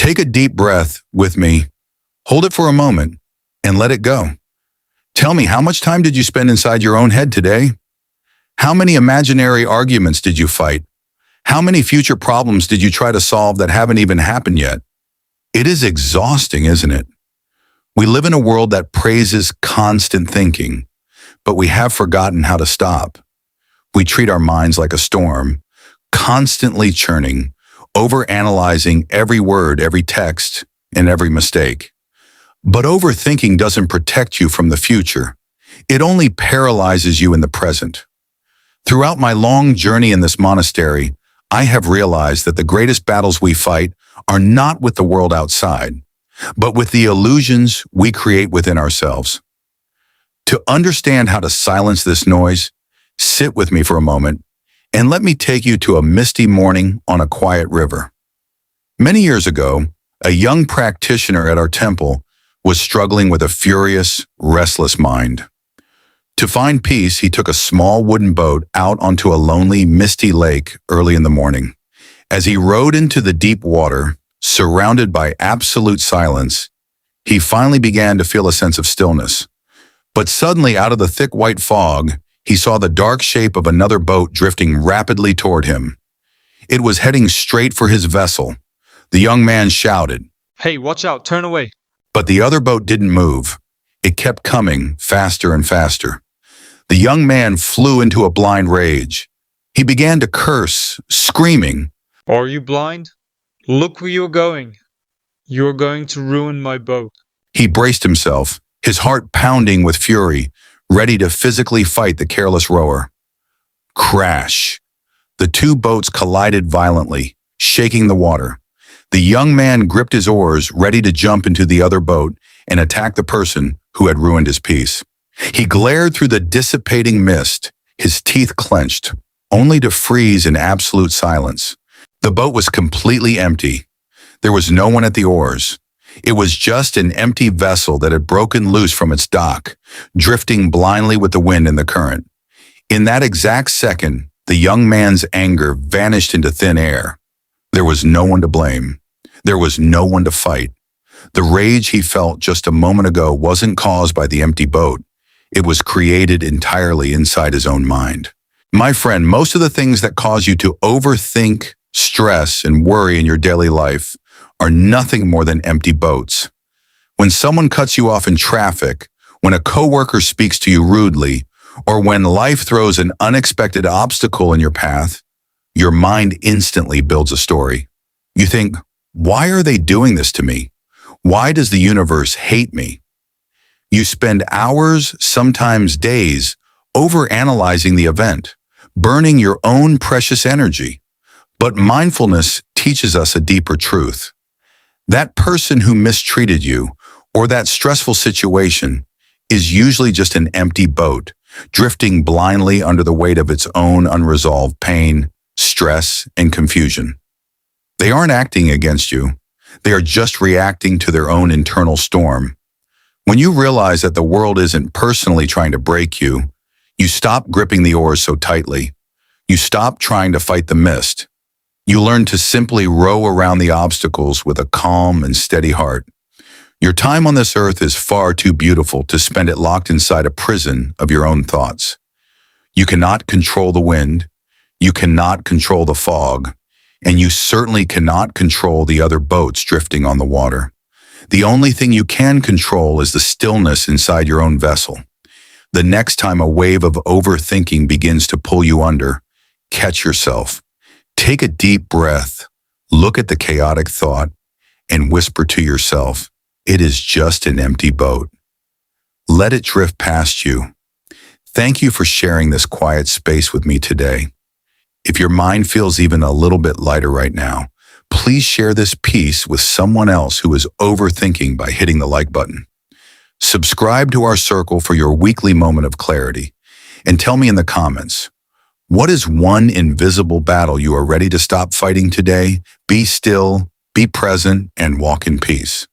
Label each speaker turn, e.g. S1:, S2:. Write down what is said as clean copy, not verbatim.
S1: Take a deep breath with me, hold it for a moment, and let it go. Tell me, how much time did you spend inside your own head today? How many imaginary arguments did you fight? How many future problems did you try to solve that haven't even happened yet? It is exhausting, isn't it? We live in a world that praises constant thinking, but we have forgotten how to stop. We treat our minds like a storm, constantly churning, overanalyzing every word, every text, and every mistake. But overthinking doesn't protect you from the future. It only paralyzes you in the present. Throughout my long journey in this monastery, I have realized that the greatest battles we fight are not with the world outside, but with the illusions we create within ourselves. To understand how to silence this noise, sit with me for a moment and let me take you to a misty morning on a quiet river. Many years ago, a young practitioner at our temple was struggling with a furious, restless mind. To find peace, he took a small wooden boat out onto a lonely, misty lake early in the morning. As he rode into the deep water, surrounded by absolute silence, he finally began to feel a sense of stillness. But suddenly, out of the thick white fog, he saw the dark shape of another boat drifting rapidly toward him. It was heading straight for his vessel. The young man shouted,
S2: "Hey, watch out, turn away."
S1: but the other boat didn't move. It kept coming faster and faster. The young man flew into a blind rage. He began to curse, screaming,
S2: "Are you blind? Look where you're going. You're going to ruin my boat."
S1: He braced himself, his heart pounding with fury, ready to physically fight the careless rower. Crash! The two boats collided violently, shaking the water. The young man gripped his oars, ready to jump into the other boat and attack the person who had ruined his peace. He glared through the dissipating mist, his teeth clenched, only to freeze in absolute silence. The boat was completely empty. There was no one at the oars. It was just an empty vessel that had broken loose from its dock, drifting blindly with the wind and the current. In that exact second, the young man's anger vanished into thin air. There was no one to blame. There was no one to fight. The rage he felt just a moment ago wasn't caused by the empty boat. It was created entirely inside his own mind. My friend, most of the things that cause you to overthink, stress, and worry in your daily life are nothing more than empty boats. When someone cuts you off in traffic, when a coworker speaks to you rudely, or when life throws an unexpected obstacle in your path, your mind instantly builds a story. You think, why are they doing this to me? Why does the universe hate me? You spend hours, sometimes days, overanalyzing the event, burning your own precious energy. But mindfulness teaches us a deeper truth. That person who mistreated you, or that stressful situation, is usually just an empty boat, drifting blindly under the weight of its own unresolved pain, stress, and confusion. They aren't acting against you. They are just reacting to their own internal storm. When you realize that the world isn't personally trying to break you, you stop gripping the oars so tightly. You stop trying to fight the mist. You learn to simply row around the obstacles with a calm and steady heart. Your time on this earth is far too beautiful to spend it locked inside a prison of your own thoughts. You cannot control the wind. You cannot control the fog. And you certainly cannot control the other boats drifting on the water. The only thing you can control is the stillness inside your own vessel. The next time a wave of overthinking begins to pull you under, catch yourself. Take a deep breath, look at the chaotic thought, and whisper to yourself, it is just an empty boat. Let it drift past you. Thank you for sharing this quiet space with me today. If your mind feels even a little bit lighter right now, please share this piece with someone else who is overthinking by hitting the like button. Subscribe to our circle for your weekly moment of clarity, and tell me in the comments, what is one invisible battle you are ready to stop fighting today? Be still, be present, and walk in peace.